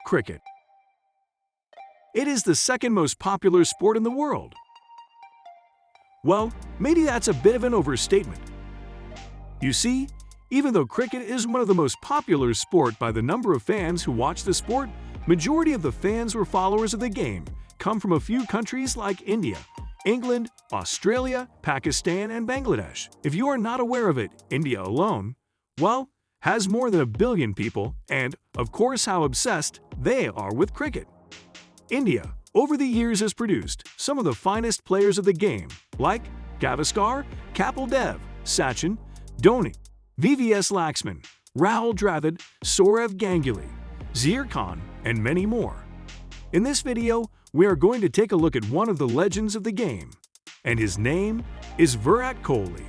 Cricket. It is the second most popular sport in the world. Well, maybe that's a bit of an overstatement. You see, even though cricket is one of the most popular sport by the number of fans who watch the sport, majority of the fans or followers of the game come from a few countries like India, England, Australia, Pakistan, and Bangladesh. If you are not aware of it, India alone, well, has more than 1 billion people and, of course, how obsessed they are with cricket. India, over the years, has produced some of the finest players of the game, like Gavaskar, Kapil Dev, Sachin, Dhoni, VVS Laxman, Rahul Dravid, Sourav Ganguly, Zaheer Khan, and many more. In this video, we are going to take a look at one of the legends of the game, and his name is Virat Kohli.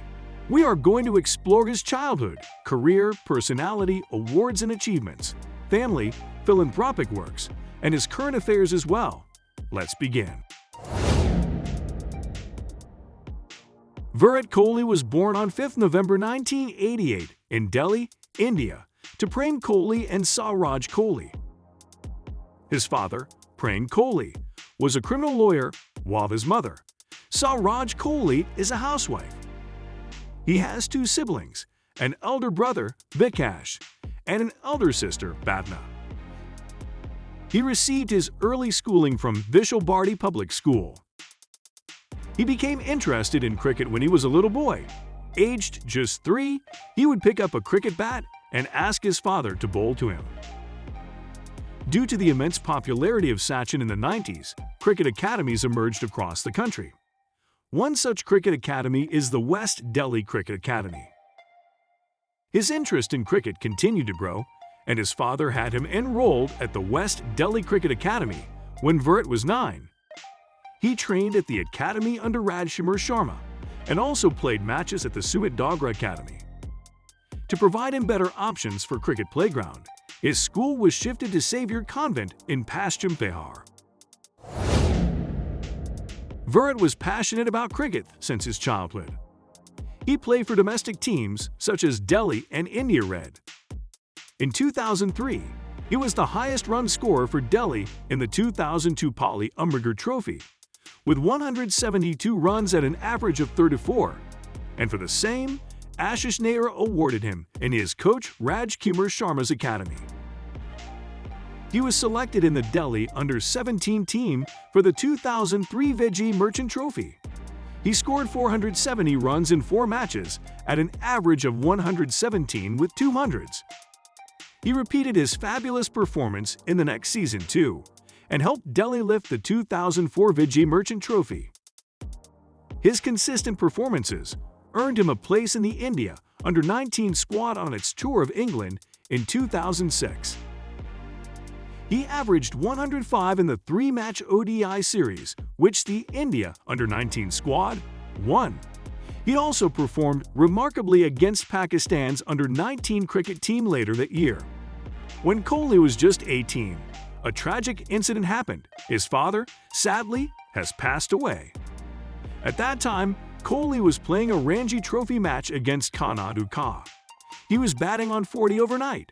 We are going to explore his childhood, career, personality, awards and achievements, family, philanthropic works, and his current affairs as well. Let's begin. Virat Kohli was born on 5 November 1988 in Delhi, India, to Prem Kohli and Raj Kohli. His father, Prem Kohli, was a criminal lawyer, while his mother, Raj Kohli, is a housewife. He has 2 siblings, an elder brother, Vikash, and an elder sister, Bhavna. He received his early schooling from Vishal Bharti Public School. He became interested in cricket when he was a little boy. Aged just 3, he would pick up a cricket bat and ask his father to bowl to him. Due to the immense popularity of Sachin in the 90s, cricket academies emerged across the country. One such cricket academy is the West Delhi Cricket Academy. His interest in cricket continued to grow, and his father had him enrolled at the West Delhi Cricket Academy when Virat was 9. He trained at the academy under Raj Kumar Sharma and also played matches at the Sumit Dogra Academy. To provide him better options for cricket playground, his school was shifted to Xavier Convent in Paschim Bihar. Virat was passionate about cricket since his childhood. He played for domestic teams such as Delhi and India Red. In 2003, he was the highest run scorer for Delhi in the 2002 Polly Umrigar Trophy, with 172 runs at an average of 34, and for the same, Ashish Nehra awarded him in his coach Raj Kumar Sharma's academy. He was selected in the Delhi Under-17 team for the 2003 Vijay Merchant Trophy. He scored 470 runs in 4 matches at an average of 117 with 200s. He repeated his fabulous performance in the next season too, and helped Delhi lift the 2004 Vijay Merchant Trophy. His consistent performances earned him a place in the India Under-19 squad on its tour of England in 2006. He averaged 105 in the 3-match ODI series, which the India Under-19 squad won. He also performed remarkably against Pakistan's Under-19 cricket team later that year. When Kohli was just 18, a tragic incident happened. His father, sadly, has passed away. At that time, Kohli was playing a Ranji Trophy match against Karnataka. He was batting on 40 overnight.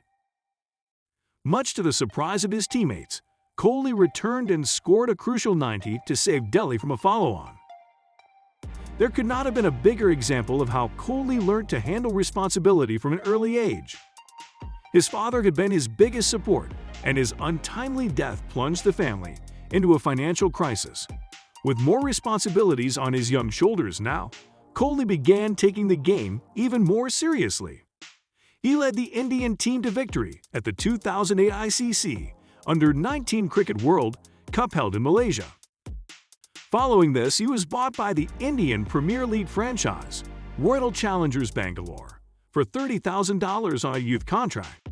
Much to the surprise of his teammates, Kohli returned and scored a crucial 90 to save Delhi from a follow-on. There could not have been a bigger example of how Kohli learned to handle responsibility from an early age. His father had been his biggest support, and his untimely death plunged the family into a financial crisis. With more responsibilities on his young shoulders now, Kohli began taking the game even more seriously. He led the Indian team to victory at the 2008 ICC Under-19 Cricket World Cup held in Malaysia. Following this, he was bought by the Indian Premier League franchise, Royal Challengers Bangalore, for $30,000 on a youth contract.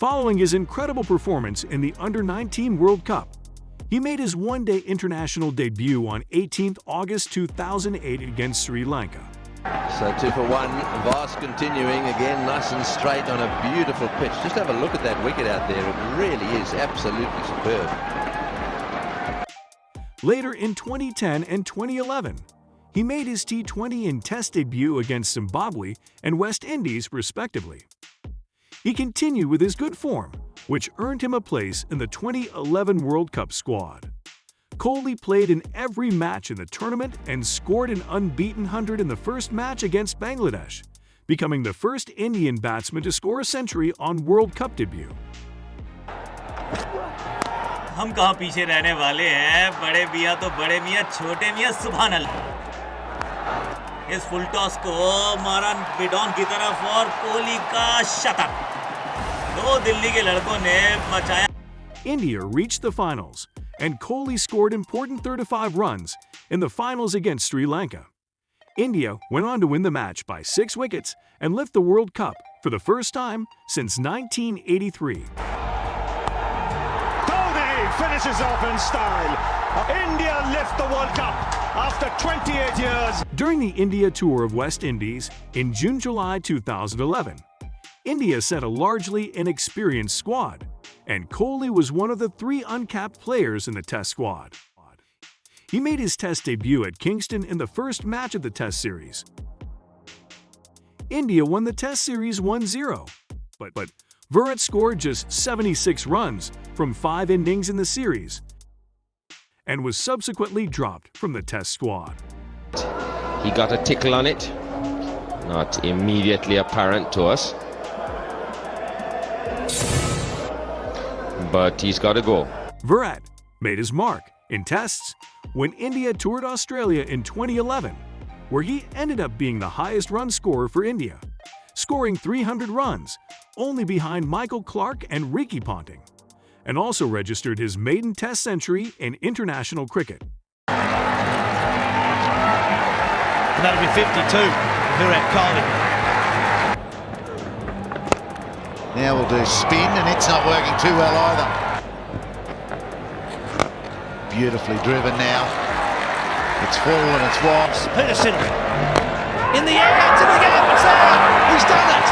Following his incredible performance in the Under-19 World Cup, he made his one-day international debut on 18 August 2008 against Sri Lanka. So 2 for 1, Voss continuing again nice and straight on a beautiful pitch. Just have a look at that wicket out there, it really is absolutely superb. Later in 2010 and 2011, he made his T20 and Test debut against Zimbabwe and West Indies respectively. He continued with his good form, which earned him a place in the 2011 World Cup squad. Kohli played in every match in the tournament and scored an unbeaten 100 in the first match against Bangladesh, becoming the first Indian batsman to score a century on World Cup debut. हम कहाँ पीछे रहने वाले हैं, बड़े मियाँ तो बड़े मियाँ, छोटे मियाँ सुभान अल्लाह। इस फुल टॉस को मारा बिडॉन की तरफ और कोहली का शतक। दो दिल्ली के लड़कों ने मचाया। India reached the finals, and Kohli scored important 35 runs in the finals against Sri Lanka. India went on to win the match by 6 wickets and lift the World Cup for the first time since 1983. Finishes off in style. India lift the World Cup after 28 years. During the India tour of West Indies in June-July 2011, India sent a largely inexperienced squad, and Kohli was one of the 3 uncapped players in the Test squad. He made his Test debut at Kingston in the first match of the Test series. India won the Test series 1-0, but Virat scored just 76 runs from 5 innings in the series and was subsequently dropped from the Test squad. He got a tickle on it, not immediately apparent to us, but he's got to go. Virat made his mark in Tests when India toured Australia in 2011, where he ended up being the highest run scorer for India, scoring 300 runs, only behind Michael Clarke and Ricky Ponting, and also registered his maiden Test century in international cricket. And that'll be 52, Virat Kohli. Now we'll do spin, and it's not working too well either. Beautifully driven now. It's full and it's wide. Peterson in the air, to the gap, it's there! He's done it!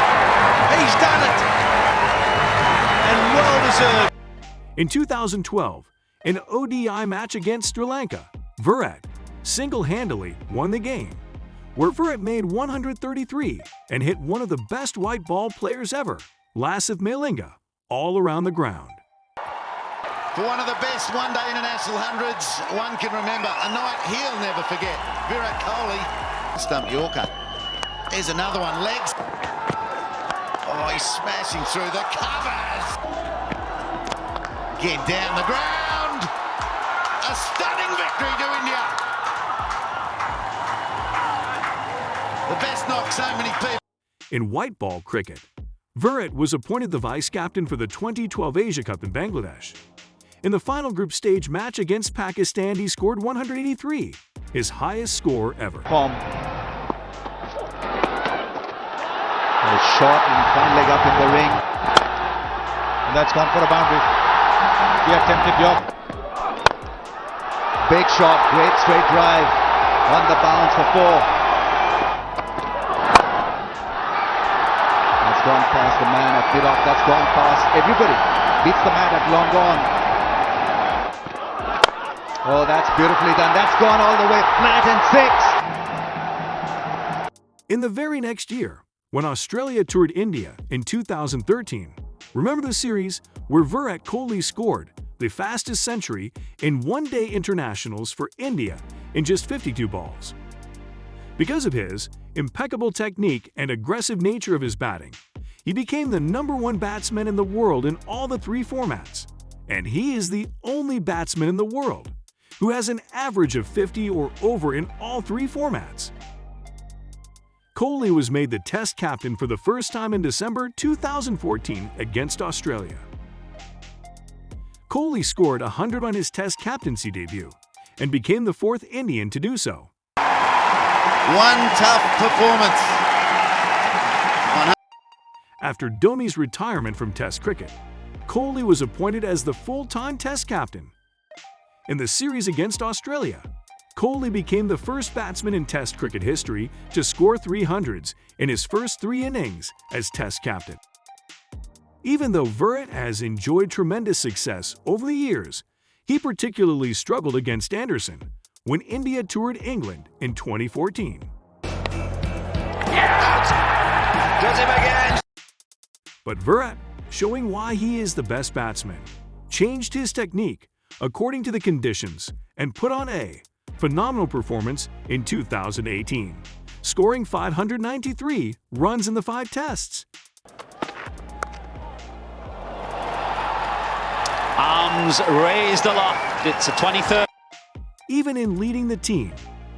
He's done it! And well deserved. In 2012, an ODI match against Sri Lanka, Virat single-handedly won the game, where Virat made 133 and hit one of the best white ball players ever, Lasith Malinga, all around the ground. For one of the best one-day international hundreds one can remember, a night he'll never forget. Virat Kohli, stump Yorker. There's another one, legs. Oh, he's smashing through the covers. Again, down the ground. A stunning victory to India. The best knock so many people. In white ball cricket, Virat was appointed the vice-captain for the 2012 Asia Cup in Bangladesh. In the final group stage match against Pakistan, he scored 183, his highest score ever. A shot and one leg up in the ring. And that's gone for a boundary. He attempted the off. Big shot, great straight drive. On the bounce for 4. That's gone past the man at Virat. That's gone past everybody. Beats the man at long on. Oh, that's beautifully done. That's gone all the way flat and 6. In the very next year, when Australia toured India in 2013, remember the series where Virat Kohli scored the fastest century in one-day internationals for India in just 52 balls. Because of his impeccable technique and aggressive nature of his batting, he became the #1 batsman in the world in all the 3 formats, and he is the only batsman in the world who has an average of 50 or over in all 3 formats. Kohli was made the Test captain for the first time in December 2014 against Australia. Kohli scored 100 on his Test captaincy debut and became the 4th Indian to do so. One tough performance. After Dhoni's retirement from Test cricket, Kohli was appointed as the full-time Test captain. In the series against Australia, Kohli became the first batsman in Test cricket history to score 300s in his first 3 innings as Test captain. Even though Virat has enjoyed tremendous success over the years, he particularly struggled against Anderson when India toured England in 2014. Does him again. But Virat showing why he is the best batsman, changed his technique according to the conditions, and put on a phenomenal performance in 2018, scoring 593 runs in the 5 tests. Arms raised aloft. It's a 23rd. Even in leading the team,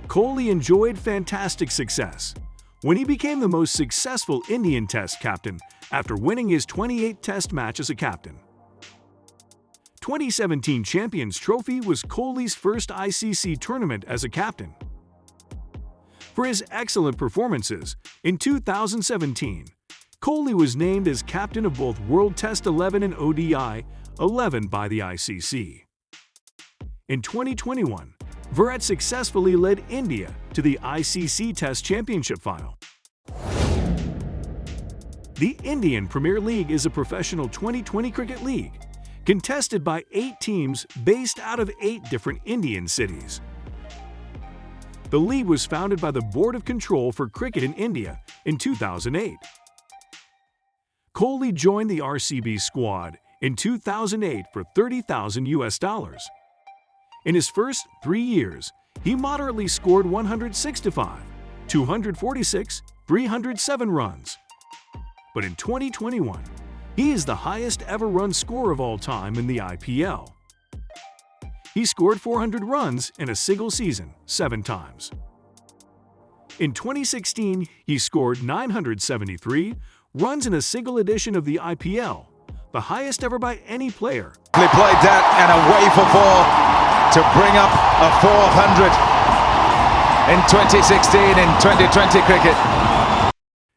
Kohli enjoyed fantastic success when he became the most successful Indian Test captain after winning his 28th Test match as a captain. 2017 Champions Trophy was Kohli's first ICC tournament as a captain. For his excellent performances, in 2017, Kohli was named as captain of both World Test 11 and ODI 11 by the ICC. In 2021, Virat successfully led India to the ICC Test Championship final. The Indian Premier League is a professional 2020 cricket league, contested by 8 teams based out of 8 different Indian cities. The league was founded by the Board of Control for Cricket in India in 2008. Kohli joined the RCB squad in 2008 for $30,000. In his first 3 years, he moderately scored 165, 246, 307 runs. But in 2021, he is the highest ever run scorer of all time in the IPL. He scored 400 runs in a single season 7 times. In 2016, he scored 973 runs in a single edition of the IPL, the highest ever by any player. They played that and away for 4 to bring up a 400 in 2016 in 2020 cricket.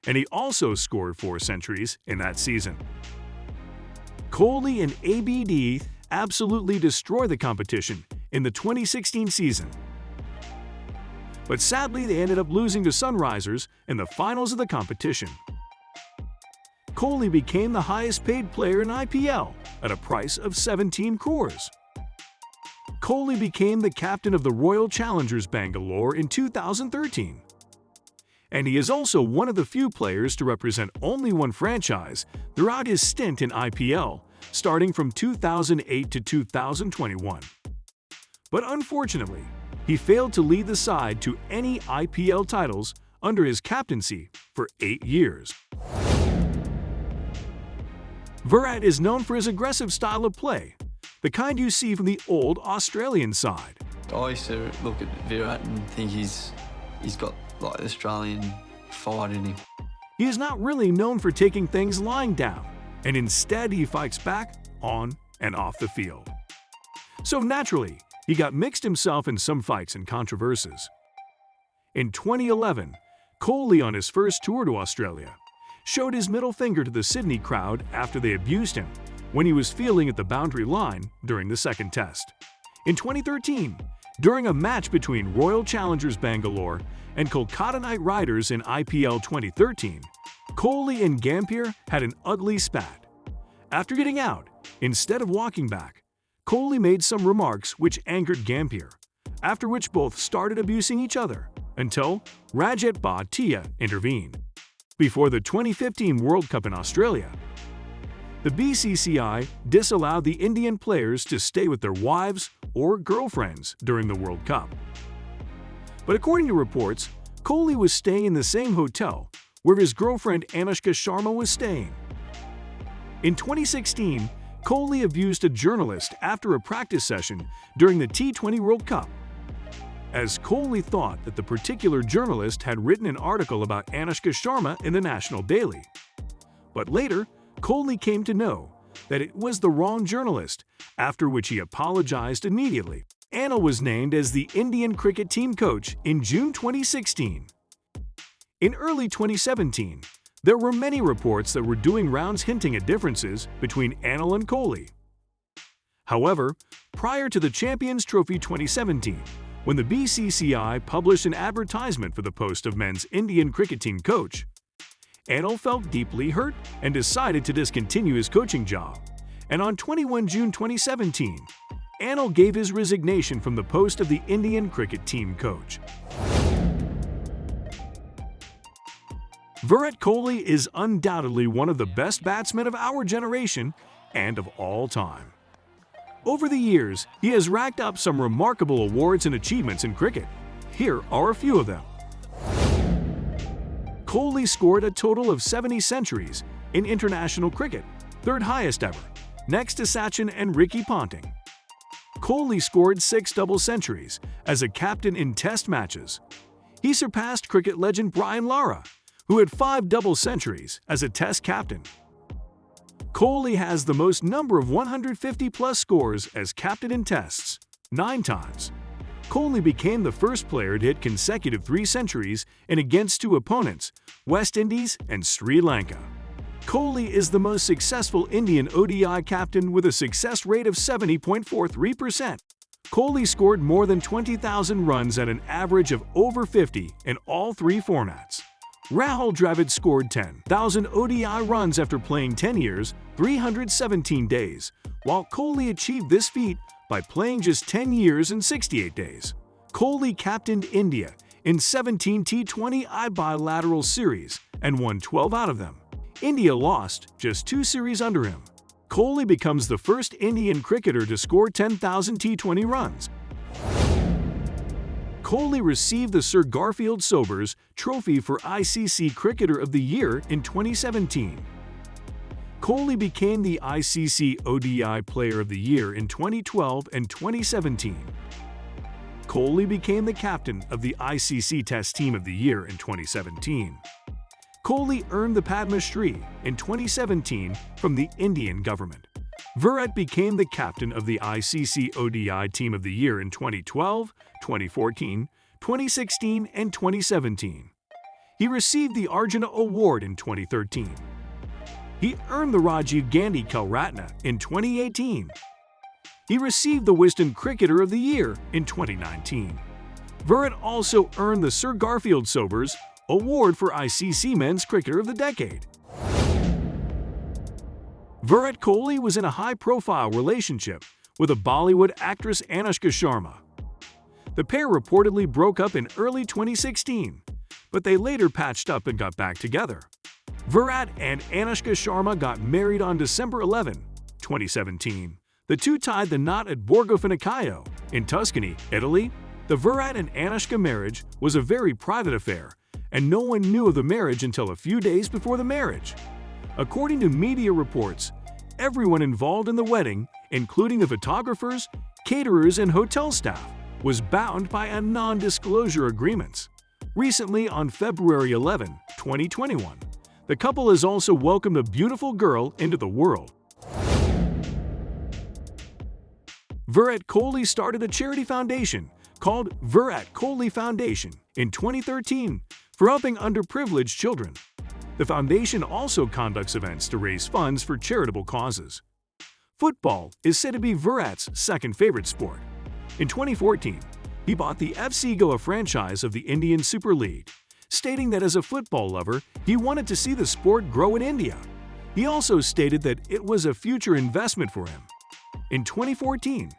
And he also scored 4 centuries in that season. Kohli and ABD absolutely destroyed the competition in the 2016 season. But sadly, they ended up losing to Sunrisers in the finals of the competition. Kohli became the highest paid player in IPL at a price of 17 crores. Kohli became the captain of the Royal Challengers Bangalore in 2013. And he is also one of the few players to represent only one franchise throughout his stint in IPL, starting from 2008 to 2021. But unfortunately, he failed to lead the side to any IPL titles under his captaincy for 8 years. Virat is known for his aggressive style of play, the kind you see from the old Australian side. I used to look at Virat and think he's got like Australian fight in him. He is not really known for taking things lying down, and instead he fights back on and off the field. So naturally, he got mixed himself in some fights and controversies. In 2011, Kohli, on his first tour to Australia, showed his middle finger to the Sydney crowd after they abused him when he was fielding at the boundary line during the second test. In 2013, during a match between Royal Challengers Bangalore and Kolkata Knight Riders in IPL 2013, Kohli and Gambier had an ugly spat. After getting out, instead of walking back, Kohli made some remarks which angered Gambier, after which both started abusing each other until Rajat Bhatia intervened. Before the 2015 World Cup in Australia, the BCCI disallowed the Indian players to stay with their wives or girlfriends during the World Cup. But according to reports, Kohli was staying in the same hotel where his girlfriend Anushka Sharma was staying. In 2016, Kohli abused a journalist after a practice session during the T20 World Cup, as Kohli thought that the particular journalist had written an article about Anushka Sharma in the National Daily. But later, Kohli came to know that it was the wrong journalist, after which he apologized immediately. Anil was named as the Indian cricket team coach in June 2016. In early 2017, there were many reports that were doing rounds hinting at differences between Anil and Kohli. However, prior to the Champions Trophy 2017, when the BCCI published an advertisement for the post of men's Indian cricket team coach, Anil felt deeply hurt and decided to discontinue his coaching job. And on 21 June 2017, Anil gave his resignation from the post of the Indian cricket team coach. Virat Kohli is undoubtedly one of the best batsmen of our generation and of all time. Over the years, he has racked up some remarkable awards and achievements in cricket. Here are a few of them. Kohli scored a total of 70 centuries in international cricket, third highest ever, next to Sachin and Ricky Ponting. Kohli scored 6 double centuries as a captain in Test matches. He surpassed cricket legend Brian Lara, who had 5 double centuries as a Test captain. Kohli has the most number of 150-plus scores as captain in Tests, 9 times. Kohli became the first player to hit consecutive 3 centuries in against 2 opponents, West Indies and Sri Lanka. Kohli is the most successful Indian ODI captain with a success rate of 70.43%. Kohli scored more than 20,000 runs at an average of over 50 in all 3 formats. Rahul Dravid scored 10,000 ODI runs after playing 10 years, 317 days, while Kohli achieved this feat by playing just 10 years and 68 days. Kohli captained India in 17 T20I bilateral series and won 12 out of them. India lost just 2 series under him. Kohli becomes the first Indian cricketer to score 10,000 T20 runs. Kohli received the Sir Garfield Sobers Trophy for ICC Cricketer of the Year in 2017. Kohli became the ICC ODI Player of the Year in 2012 and 2017. Kohli became the captain of the ICC Test Team of the Year in 2017. Kohli earned the Padma Shri in 2017 from the Indian government. Virat became the captain of the ICC ODI Team of the Year in 2012, 2014, 2016, and 2017. He received the Arjuna Award in 2013. He earned the Rajiv Gandhi Khel Ratna in 2018. He received the Wisden Cricketer of the Year in 2019. Virat also earned the Sir Garfield Sobers Award for ICC Men's Cricketer of the Decade. Virat Kohli was in a high-profile relationship with a Bollywood actress Anushka Sharma. The pair reportedly broke up in early 2016, but they later patched up and got back together. Virat and Anushka Sharma got married on December 11, 2017. The two tied the knot at Borgo Finicaio in Tuscany, Italy. The Virat and Anushka marriage was a very private affair, and no one knew of the marriage until a few days before the marriage. According to media reports, everyone involved in the wedding, including the photographers, caterers, and hotel staff, was bound by a non-disclosure agreements. Recently, on February 11, 2021, the couple has also welcomed a beautiful girl into the world. Virat Kohli started a charity foundation called Virat Kohli Foundation in 2013 for helping underprivileged children. The foundation also conducts events to raise funds for charitable causes. Football is said to be Virat's second favorite sport. In 2014, he bought the FC Goa franchise of the Indian Super League, stating that as a football lover, he wanted to see the sport grow in India. He also stated that it was a future investment for him. In 2014,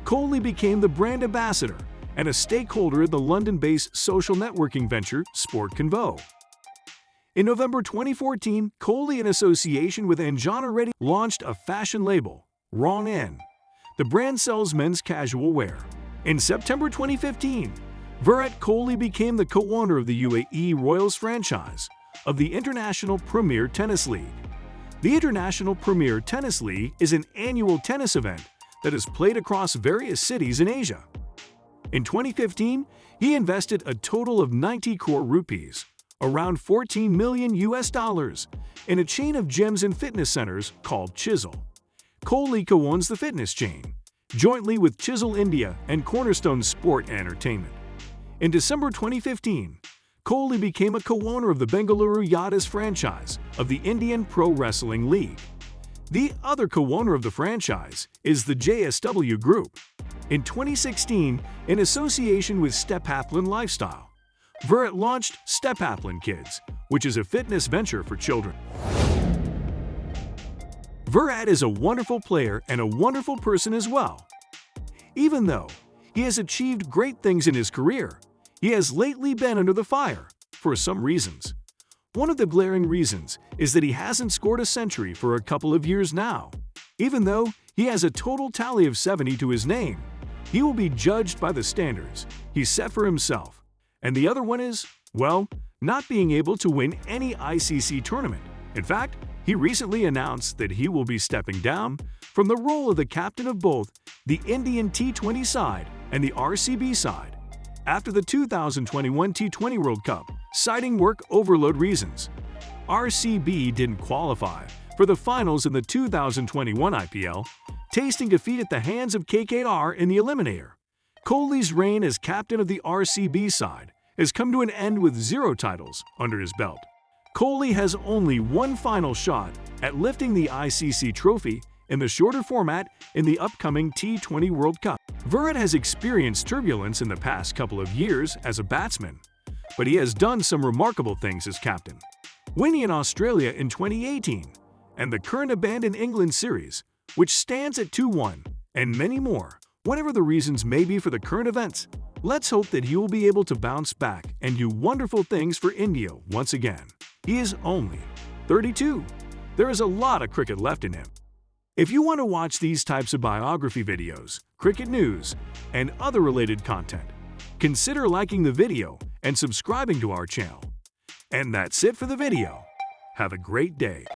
Kohli became the brand ambassador and a stakeholder in the London-based social networking venture Sport Convo. In November 2014, Kohli, in association with Anjana Reddy, launched a fashion label, Wrong N. The brand sells men's casual wear. In September 2015, Virat Kohli became the co-owner of the UAE Royals franchise of the International Premier Tennis League. The International Premier Tennis League is an annual tennis event that is played across various cities in Asia. In 2015, he invested a total of 90 crore rupees, around $14 million in a chain of gyms and fitness centers called Chisel. Kohli co-owns the fitness chain, jointly with Chisel India and Cornerstone Sport and Entertainment. In December 2015, Kohli became a co-owner of the Bengaluru Yadis franchise of the Indian Pro Wrestling League. The other co-owner of the franchise is the JSW Group. In 2016, in association with Stephathlon Lifestyle, Virat launched Stephathlon Kids, which is a fitness venture for children. Virat is a wonderful player and a wonderful person as well. Even though he has achieved great things in his career, he has lately been under the fire for some reasons. One of the glaring reasons is that he hasn't scored a century for a couple of years now. Even though he has a total tally of 70 to his name, he will be judged by the standards he's set for himself. And the other one is, well, not being able to win any ICC tournament. In fact, he recently announced that he will be stepping down from the role of the captain of both the Indian T20 side and the RCB side after the 2021 T20 World Cup, citing work overload reasons. RCB didn't qualify for the finals in the 2021 IPL, tasting defeat at the hands of KKR in the eliminator. Kohli's reign as captain of the RCB side has come to an end with 0 titles under his belt. Kohli has only one final shot at lifting the ICC trophy in the shorter format in the upcoming T20 World Cup. Virat has experienced turbulence in the past couple of years as a batsman, but he has done some remarkable things as captain. Winning in Australia in 2018 and the current abandoned England series, which stands at 2-1, and many more. Whatever the reasons may be for the current events, let's hope that he will be able to bounce back and do wonderful things for India once again. He is only 32. There is a lot of cricket left in him. If you want to watch these types of biography videos, cricket news, and other related content, consider liking the video and subscribing to our channel. And that's it for the video. Have a great day.